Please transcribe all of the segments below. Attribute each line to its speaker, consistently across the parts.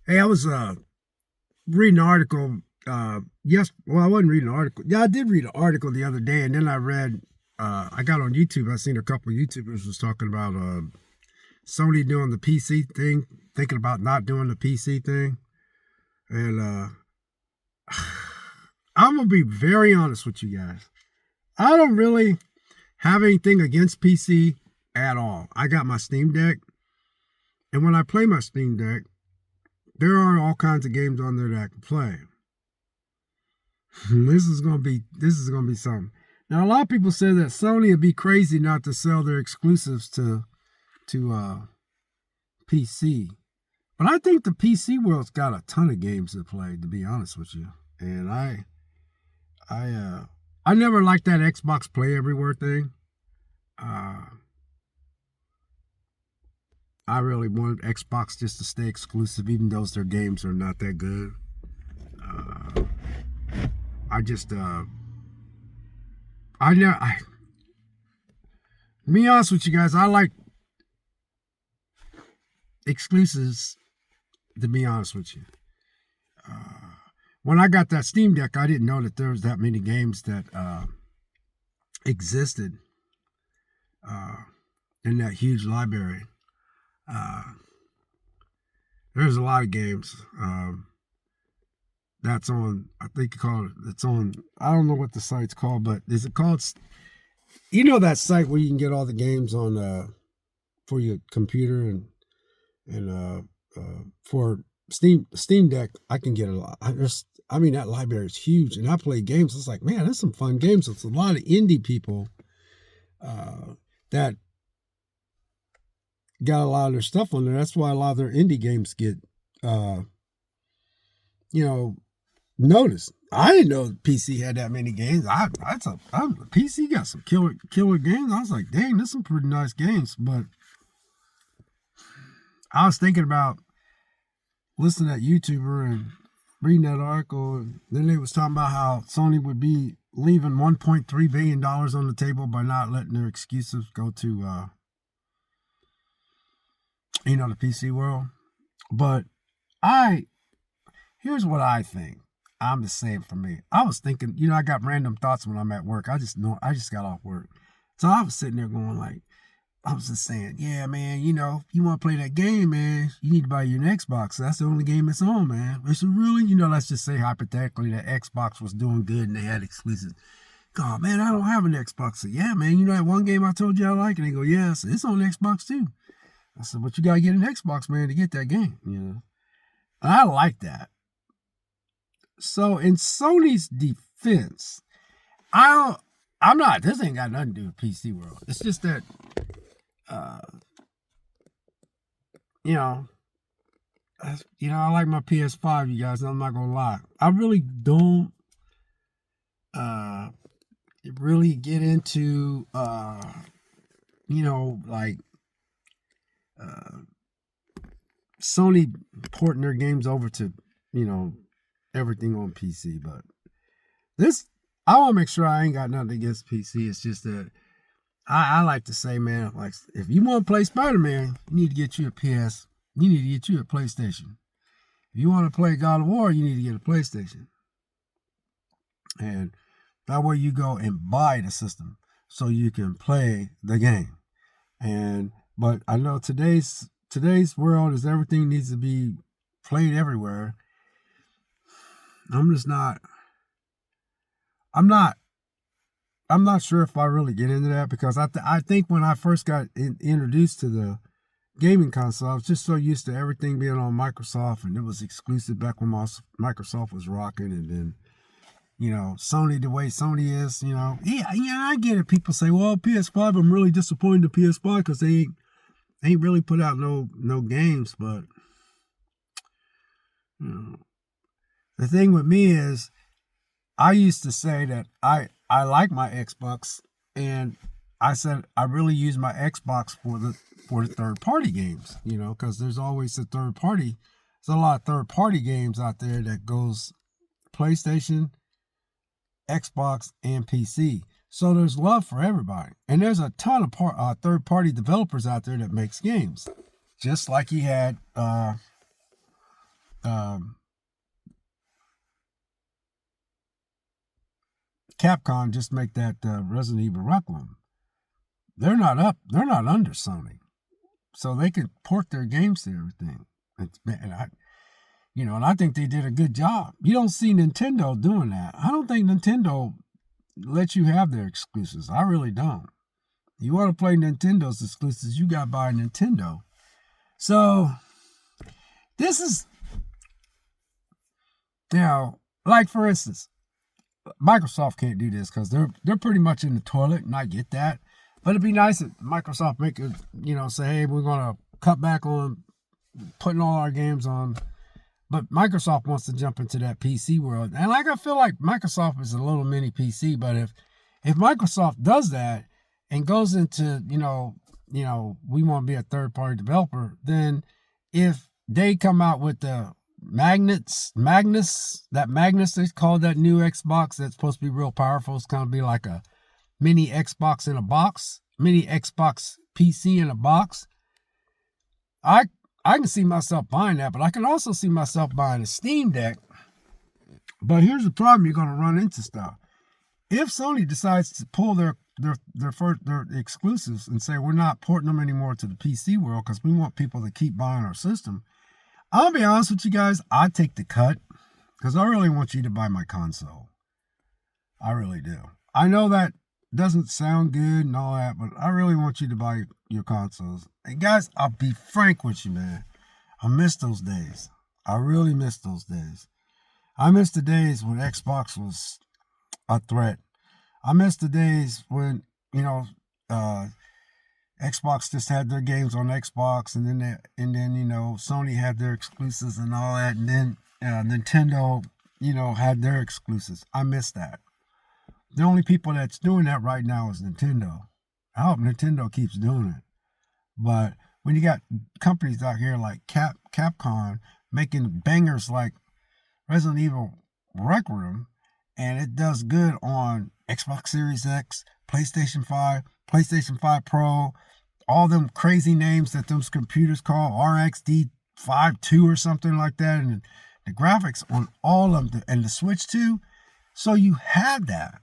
Speaker 1: Hey, I was reading an article. Well, I wasn't reading an article. Yeah, I did read an article the other day, and then I read. I got on YouTube. I seen a couple of YouTubers was talking about Sony doing the PC thing, thinking about not doing the PC thing, and I'm gonna be very honest with you guys. I don't really have anything against PC at all. I got my Steam Deck, and when I play my Steam Deck, there are all kinds of games on there that I can play. This is gonna be something. Now a lot of people say that Sony would be crazy not to sell their exclusives to PC, but I think the PC world's got a ton of games to play. To be honest with you, and I I never liked that Xbox Play Everywhere thing. Uh, I really wanted Xbox just to stay exclusive, even though their games are not that good. Uh, I just I know I to be honest with you guys, I like exclusives. To be honest with you, uh, when I got that Steam Deck, I didn't know that there was that many games that existed uh, in that huge library. Uh, there's a lot of games that's on. I think you call it. It's on. I don't know what the site's called, but is it called? You know that site where you can get all the games on for your computer and for Steam Deck, I can get a lot. I mean, that library is huge, and I play games. It's like, man, there's some fun games. It's a lot of indie people that got a lot of their stuff on there. That's why a lot of their indie games get, you know, noticed. I didn't know PC had that many games. PC got some killer games. I was like, dang, there's some pretty nice games. But I was thinking about listening to that YouTuber and reading that article, and then they was talking about how Sony would be leaving $1.3 billion on the table by not letting their excuses go to the PC world. But I here's what I think. I'm just saying for me. I was thinking, I got random thoughts when I'm at work. I just got off work. So I was sitting there going like, I was just saying, yeah, man, if you want to play that game, man, you need to buy your Xbox. That's the only game it's on, man. It's really, let's just say hypothetically that Xbox was doing good and they had exclusives. God, man, I don't have an Xbox. So, yeah, man, that one game I told you I like? And they go, yeah, so it's on Xbox too. I said, but you got to get an Xbox, man, to get that game, And I like that. So in Sony's defense, this ain't got nothing to do with PC world. It's just that, uh, you know, I like my PS5, you guys. I'm not gonna lie. I really don't, really get into, like, Sony porting their games over to, everything on PC. But this, I want to make sure I ain't got nothing against PC. It's just that I like to say, man, like, if you want to play Spider-Man, you need to get you a PS. You need to get you a PlayStation. If you want to play God of War, you need to get a PlayStation. And that way you go and buy the system so you can play the game. But I know today's world is everything needs to be played everywhere. I'm not sure if I really get into that because I think when I first got introduced to the gaming console, I was just so used to everything being on Microsoft, and it was exclusive back when Microsoft was rocking, and then Sony, the way Sony is, I get it. People say, well, PS5, I'm really disappointed in PS5 because they ain't really put out no games, but the thing with me is I used to say that I like my Xbox, and I said I really use my Xbox for the third party games, because there's always a third party. There's a lot of third party games out there that goes PlayStation, Xbox, and PC. So there's love for everybody, and there's a ton of third party developers out there that makes games, just like you had Capcom just make that Resident Evil Requiem. They're not under Sony, so they can port their games to everything. And I think they did a good job. You don't see Nintendo doing that. I don't think Nintendo lets you have their exclusives. I really don't. You want to play Nintendo's exclusives, you got to buy Nintendo. So this is, like for instance, Microsoft can't do this because they're pretty much in the toilet, and I get that. But it'd be nice if Microsoft make it, say, hey, we're gonna cut back on putting all our games on. But Microsoft wants to jump into that PC world, and I feel like Microsoft is a little mini PC. But if Microsoft does that and goes into we want to be a third party developer, then if they come out with the Magnus, they call that new Xbox that's supposed to be real powerful. It's gonna be like a mini Xbox in a box, mini Xbox PC in a box. I can see myself buying that, but I can also see myself buying a Steam Deck. But here's the problem you're gonna run into stuff. If Sony decides to pull their exclusives and say we're not porting them anymore to the PC world because we want people to keep buying our system, I'll be honest with you guys, I'd take the cut because I really want you to buy my console. I really do. I know that doesn't sound good and all that, but I really want you to buy your consoles. And guys, I'll be frank with you, man. I miss those days. I really miss those days. I miss the days when Xbox was a threat. I miss the days when, Xbox just had their games on Xbox, and then Sony had their exclusives and all that, and then Nintendo, had their exclusives. I miss that. The only people that's doing that right now is Nintendo. I hope Nintendo keeps doing it. But when you got companies out here like Capcom making bangers like Resident Evil Requiem, and it does good on Xbox Series X, PlayStation 5, PlayStation 5 Pro, all them crazy names that those computers call RXD 5.2 or something like that, and the graphics on all of them, and the Switch too. So you have that.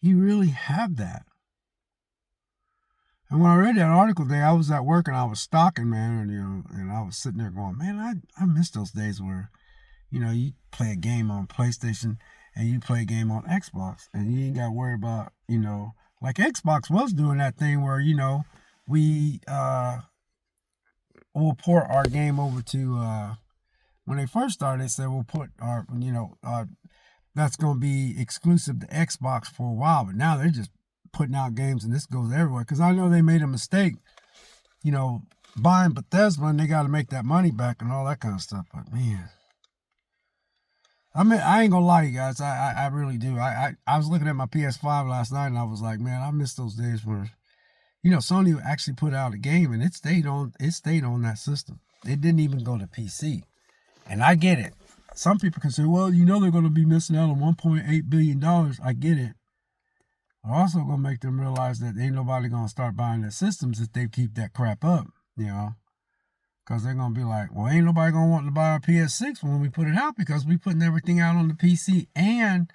Speaker 1: You really have that. And when I read that article today, I was at work and I was stalking, man, and I was sitting there going, man, I miss those days where, you play a game on PlayStation and you play a game on Xbox, and you ain't got to worry about, like Xbox was doing that thing where, we will port our game over to, when they first started, they said we'll put our, that's going to be exclusive to Xbox for a while, but now they're just putting out games and this goes everywhere. Because I know they made a mistake, buying Bethesda, and they got to make that money back and all that kind of stuff. But man, I ain't gonna lie to you guys, I really do. I was looking at my PS5 last night and I was like, man, I miss those days where, Sony actually put out a game and it stayed on that system. It didn't even go to PC. And I get it. Some people can say, well, they're going to be missing out on $1.8 billion. I get it. I'm also going to make them realize that ain't nobody going to start buying their systems if they keep that crap up, Because they're going to be like, well, ain't nobody going to want to buy our PS6 when we put it out because we're putting everything out on the PC and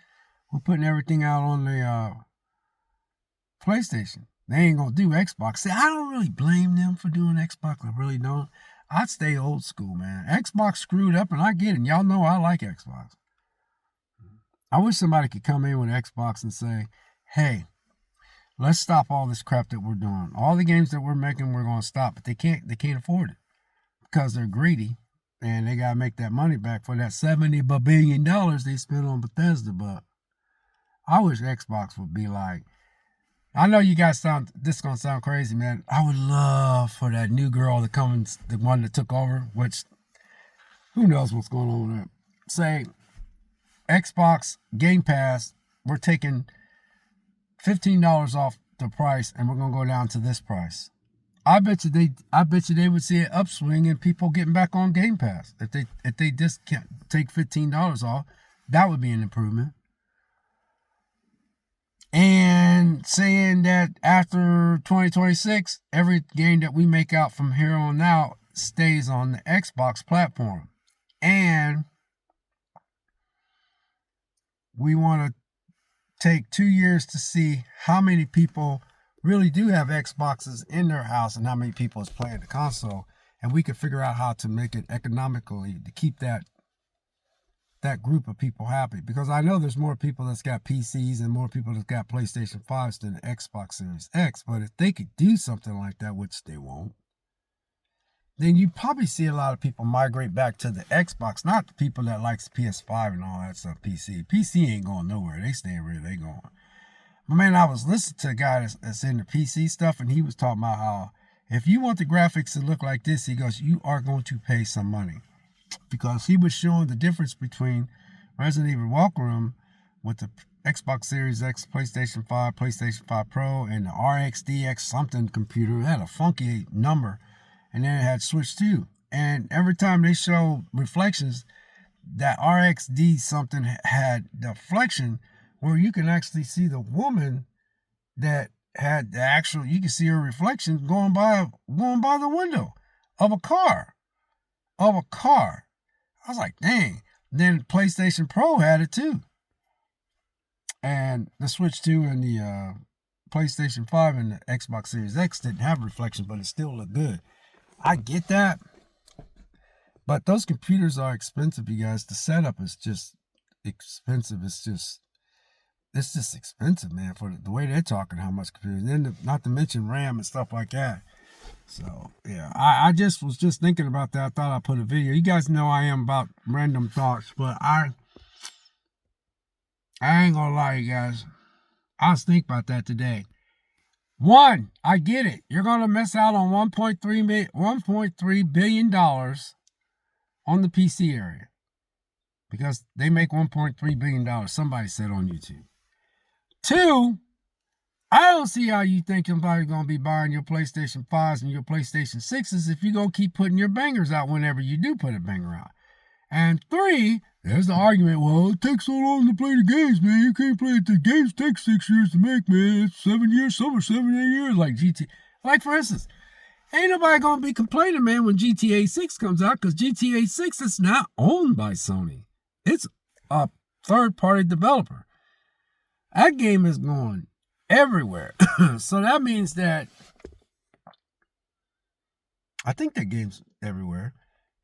Speaker 1: we're putting everything out on the PlayStation. They ain't going to do Xbox. See, I don't really blame them for doing Xbox. I really don't. I'd stay old school, man. Xbox screwed up, and I get it. Y'all know I like Xbox. I wish somebody could come in with Xbox and say, hey, let's stop all this crap that we're doing. All the games that we're making, we're going to stop. But they can't afford it because they're greedy, and they got to make that money back for that $70 billion they spent on Bethesda. But I wish Xbox would be like, I know you guys this is going to sound crazy, man. I would love for that new girl to come, the one that took over, which who knows what's going on with that. Say, Xbox Game Pass, we're taking $15 off the price and we're going to go down to this price. I bet you they would see an upswing in people getting back on Game Pass. If they just can't take $15 off, that would be an improvement. And saying that after 2026, every game that we make out from here on out stays on the Xbox platform. And we want to take 2 years to see how many people really do have Xboxes in their house and how many people is playing the console. And we can figure out how to make it economically to keep that group of people happy. Because I know there's more people that's got PCs and more people that's got PlayStation 5s than the Xbox Series X. But if they could do something like that, which they won't, then you probably see a lot of people migrate back to the Xbox, not the people that likes PS5 and all that stuff, PC. PC ain't going nowhere. They staying where they going. But man, I was listening to a guy that's in the PC stuff, and he was talking about how if you want the graphics to look like this, he goes, you are going to pay some money. Because he was showing the difference between Resident Evil Welcome Room with the Xbox Series X, PlayStation 5, PlayStation 5 Pro, and the RXDX something computer. It had a funky number, and then it had Switch 2. And every time they show reflections, that RXD something had deflection where you can actually see the woman that had the actual, you can see her reflection going by the window of a car. I was like, dang. Then PlayStation Pro had it too. And the Switch 2 and the PlayStation 5 and the Xbox Series X didn't have reflection, but it still looked good. I get that. But those computers are expensive, you guys. The setup is just expensive. It's just expensive, man, for the way they're talking, how much computers. And then not to mention RAM and stuff like that. So, yeah, I just was just thinking about that. I thought I'd put a video. You guys know I am about random thoughts, but I ain't gonna lie, you guys. I was thinking about that today. One, I get it. You're gonna miss out on $1.3 billion on the PC area because they make $1.3 billion. Somebody said on YouTube. Two, I don't see how you think somebody's going to be buying your PlayStation 5s and your PlayStation 6s if you're going to keep putting your bangers out whenever you do put a banger out. And three, there's the argument, well, it takes so long to play the games, man. You can't play it. The games take 6 years to make, man. It's 7 years, some are 7, 8 years, like GTA. Like, for instance, ain't nobody going to be complaining, man, when GTA 6 comes out because GTA 6 is not owned by Sony. It's a third-party developer. That game is going everywhere. So that means that I think that game's everywhere.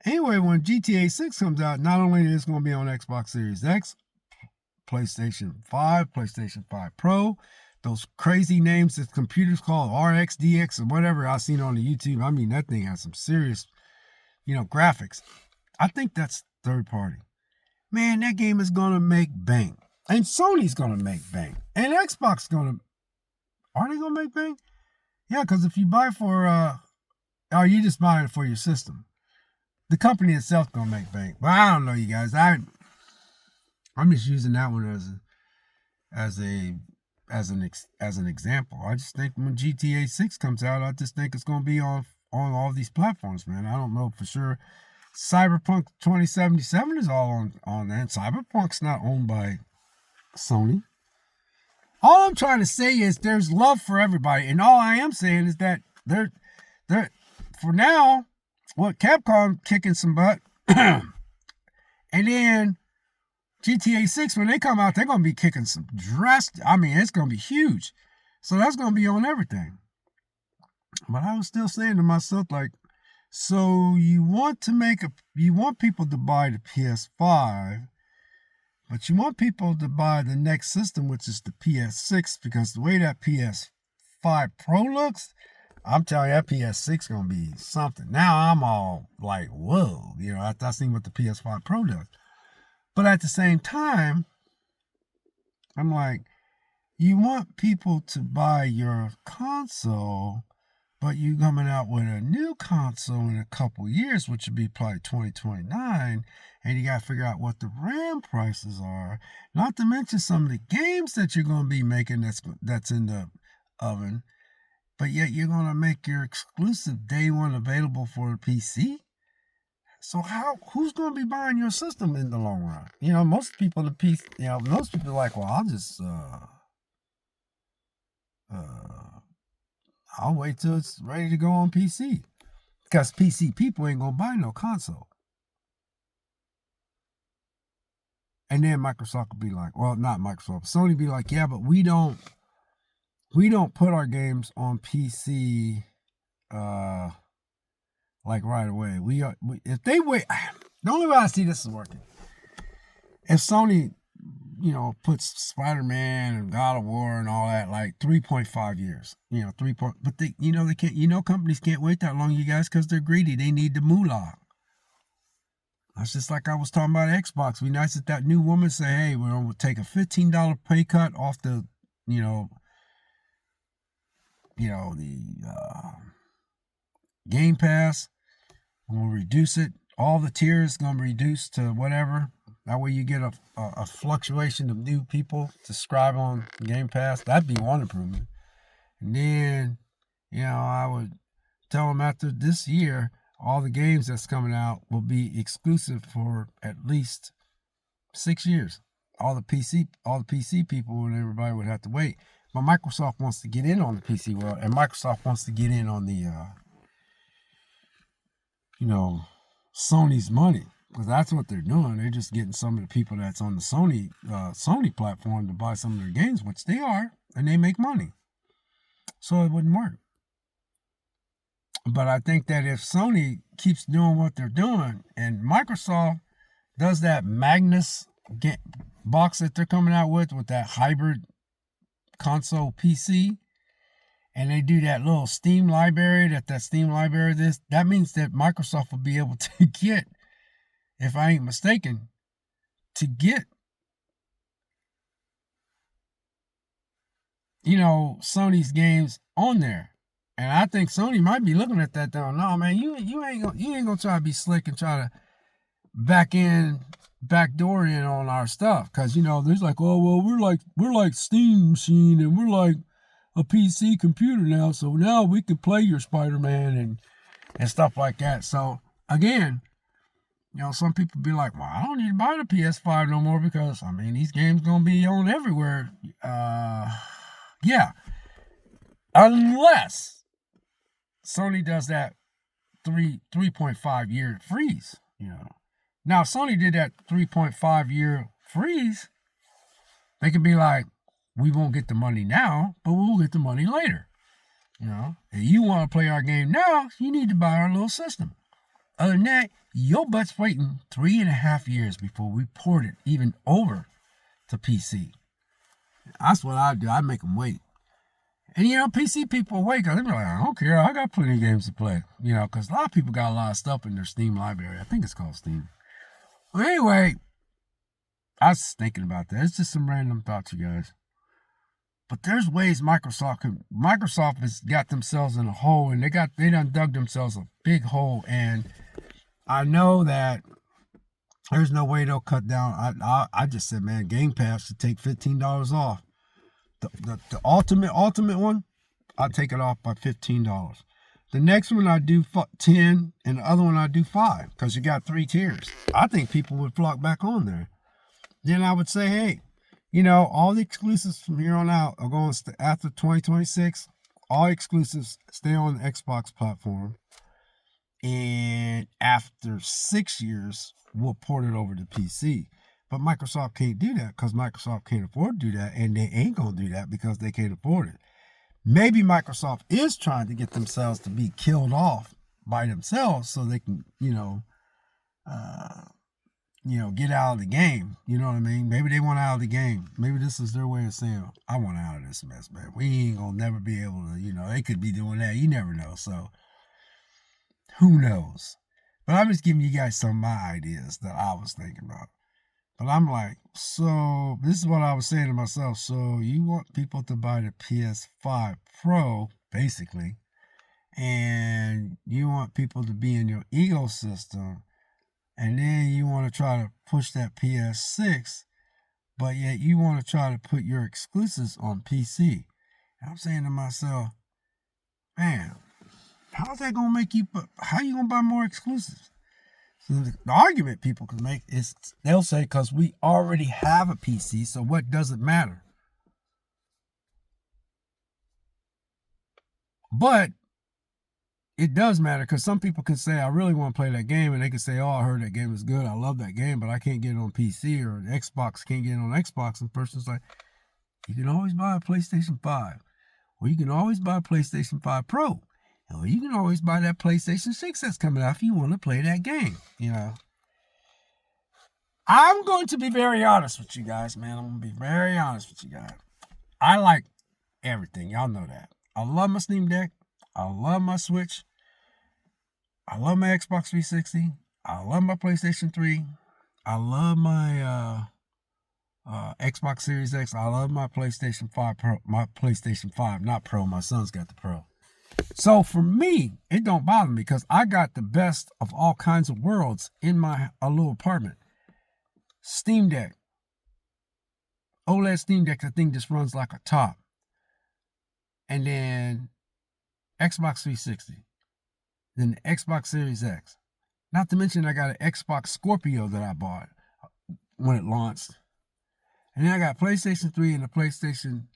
Speaker 1: Anyway, when GTA 6 comes out, not only is it going to be on Xbox Series X, PlayStation 5, PlayStation 5 Pro, those crazy names that computers call RXDX or whatever I've seen on the YouTube. I mean, that thing has some serious, graphics. I think that's third party. Man, that game is going to make bank. And Sony's going to make bank. And Xbox going to... Are they going to make bank? Yeah, because if you buy for... you just buying it for your system. The company itself going to make bank. But I don't know, you guys. I'm just using that one as an example. I just think when GTA 6 comes out, I just think it's going to be on all these platforms, man. I don't know for sure. Cyberpunk 2077 is all on that. Cyberpunk's not owned by Sony. All I'm trying to say is there's love for everybody, and all I am saying is that they're for now, Capcom kicking some butt, and then GTA 6 when they come out, they're gonna be kicking some drastic. I mean, it's gonna be huge, so that's gonna be on everything. But I was still saying to myself, like, so you want people to buy the PS5. But you want people to buy the next system, which is the PS6, because the way that PS5 Pro looks, I'm telling you, that PS6 going to be something. Now I'm all like, whoa, I seen what the PS5 Pro does. But at the same time, I'm like, you want people to buy your console, but you coming out with a new console in a couple years, which would be probably 2029, and you got to figure out what the RAM prices are. Not to mention some of the games that you're going to be making that's in the oven, but yet you're going to make your exclusive day one available for a PC. So who's going to be buying your system in the long run? Most people are like, well, I'll just I'll wait till it's ready to go on PC. Because PC people ain't gonna buy no console. And then Microsoft would be like, well, not Microsoft, Sony be like, yeah, but we don't put our games on PC like right away. If they wait, the only way I see this is working. If Sony, puts Spider-Man and God of War and all that like 3.5 years, but they can't, companies can't wait that long, you guys, because they're greedy. They need the moolah. That's just like I was talking about Xbox. Be nice if that new woman say, hey, we're going to take a $15 pay cut off the, the Game Pass. We're going to reduce it. All the tiers going to be reduced to whatever. That way you get a fluctuation of new people to subscribe on Game Pass. That'd be one improvement. And then, I would tell them after this year, all the games that's coming out will be exclusive for at least 6 years. All the PC people and everybody would have to wait. But Microsoft wants to get in on the PC world, and Microsoft wants to get in on the, Sony's money, because that's what they're doing. They're just getting some of the people that's on the Sony platform to buy some of their games, which they are, and they make money. So it wouldn't work. But I think that if Sony keeps doing what they're doing, and Microsoft does that Magnus box that they're coming out with that hybrid console PC, and they do that little Steam library, that means that Microsoft will be able to get, if I ain't mistaken, to get, Sony's games on there. And I think Sony might be looking at that though. No, man, you ain't gonna try to be slick and try to backdoor in on our stuff. Cause there's like, oh well, we're like Steam machine and we're like a PC computer now, so now we can play your Spider-Man and stuff like that. So again, some people be like, well, I don't need to buy the PS5 no more because these games gonna be on everywhere. Yeah. Unless Sony does that 3.5 year freeze, Now, if Sony did that 3.5 year freeze, they could be like, we won't get the money now, but we'll get the money later. If you want to play our game now, you need to buy our little system. Other than that, your butt's waiting 3.5 years before we port it even over to PC. That's what I do. I make them wait. And PC people wait because they be like, I don't care. I got plenty of games to play. Because a lot of people got a lot of stuff in their Steam library. I think it's called Steam. Well, anyway, I was thinking about that. It's just some random thoughts, you guys. But there's ways Microsoft has got themselves in a hole, and they done dug themselves a big hole. And I know that there's no way they'll cut down. I just said, man, Game Pass should take $15 off. The ultimate one, I'll take it off by $15. The next one I do 10, and the other one I do 5, because you got 3 tiers. I think people would flock back on there. Then I would say, hey, all the exclusives from here on out are going after 2026. All exclusives stay on the Xbox platform, and after 6 years, we'll port it over to PC. But Microsoft can't do that because Microsoft can't afford to do that, and they ain't going to do that because they can't afford it. Maybe Microsoft is trying to get themselves to be killed off by themselves so they can, get out of the game. You know what I mean? Maybe they want out of the game. Maybe this is their way of saying, I want out of this mess, man. We ain't going to never be able to, they could be doing that. You never know. So, who knows? But I'm just giving you guys some of my ideas that I was thinking about. But I'm like, so this is what I was saying to myself. So you want people to buy the PS5 Pro, basically, and you want people to be in your ecosystem, and then you want to try to push that PS6, but yet you want to try to put your exclusives on PC. And I'm saying to myself, man, how's that going to make you, how you going to buy more exclusives? The argument people can make is they'll say, because we already have a PC, so what does it matter? But it does matter, because some people can say, I really want to play that game, and they can say, oh, I heard that game is good, I love that game, but I can't get it on PC, or Xbox can't get it on Xbox. And the person's like, you can always buy a PlayStation 5, or you can always buy a PlayStation 5 Pro, or you can always buy that PlayStation 6 that's coming out if you want to play that game. I'm going to be very honest with you guys, man. I'm going to be very honest with you guys. I like everything. Y'all know that. I love my Steam Deck. I love my Switch. I love my Xbox 360. I love my PlayStation 3. I love my Xbox Series X. I love my PlayStation 5 Pro. My PlayStation 5, not Pro. My son's got the Pro. So for me, it don't bother me, because I got the best of all kinds of worlds in my little apartment. Steam Deck. OLED Steam Deck, the thing just runs like a top. And then Xbox 360. Then the Xbox Series X. Not to mention I got an Xbox Scorpio that I bought when it launched. And then I got PlayStation 3 and a PlayStation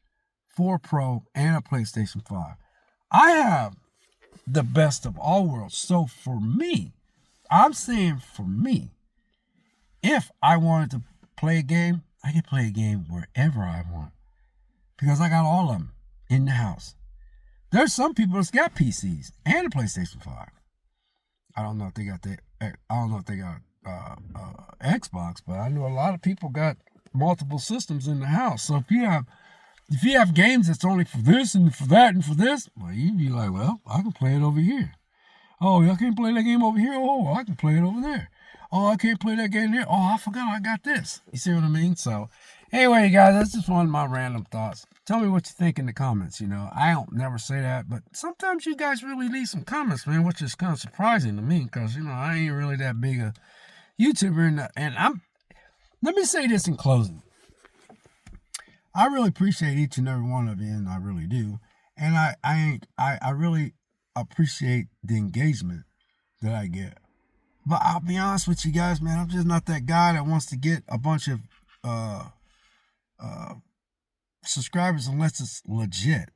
Speaker 1: 4 Pro and a PlayStation 5. I have the best of all worlds. So for me, I'm saying for me, if I wanted to play a game, I can play a game wherever I want, because I got all of them in the house. There's some people that's got PCs and a PlayStation 5. I don't know if they got Xbox, but I know a lot of people got multiple systems in the house. So if you have games that's only for this and for that and for this, well, you'd be like, well, I can play it over here. Oh, y'all can't play that game over here? Oh, I can play it over there. Oh, I can't play that game there. Oh, I forgot I got this. You see what I mean? So, anyway, guys, that's just one of my random thoughts. Tell me what you think in the comments. I don't never say that, but sometimes you guys really leave some comments, man, which is kind of surprising to me, because, I ain't really that big a YouTuber. Let me say this in closing. I really appreciate each and every one of you, and I really do. And I really appreciate the engagement that I get. But I'll be honest with you guys, man, I'm just not that guy that wants to get a bunch of subscribers unless it's legit.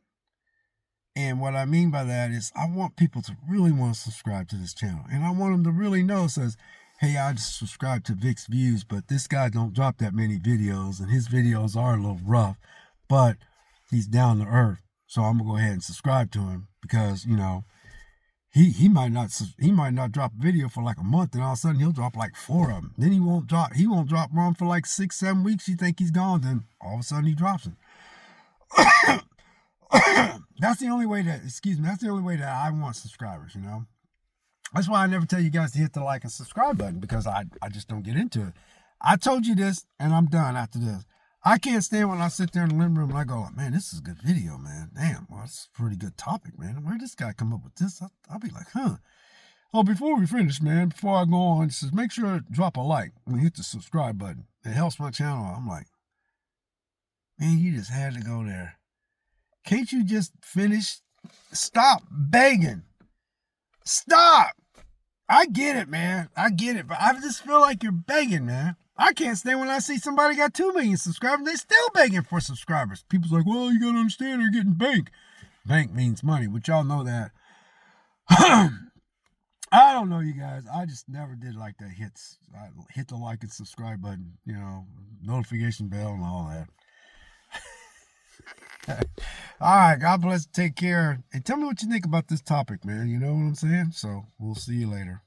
Speaker 1: And what I mean by that is I want people to really want to subscribe to this channel. And I want them to really know, says, hey, I just subscribe to Vic's Views, but this guy don't drop that many videos, and his videos are a little rough, but he's down to earth. So I'm going to go ahead and subscribe to him, because, he might not drop a video for like a month, and all of a sudden he'll drop like 4 of them. Then he won't drop one for like 6-7 weeks. You think he's gone, then all of a sudden he drops it. That's the only way that I want subscribers, That's why I never tell you guys to hit the like and subscribe button, because I just don't get into it. I told you this, and I'm done after this. I can't stand when I sit there in the living room and I go, man, this is a good video, man. Damn, well, it's a pretty good topic, man. Where did this guy come up with this? I'll be like, huh. Oh, before we finish, man, before I go on, it says, make sure to drop a like and hit the subscribe button. It helps my channel. I'm like, man, you just had to go there. Can't you just finish? Stop begging. Stop. I get it, man. I get it. But I just feel like you're begging, man. I can't stand when I see somebody got 2 million subscribers. They're still begging for subscribers. People's like, well, you got to understand they're getting bank. Bank means money, but y'all know that. I don't know, you guys. I just never did like that. Hit the like and subscribe button, notification bell and all that. All right, God bless. Take care. And tell me what you think about this topic, man. You know what I'm saying? So we'll see you later.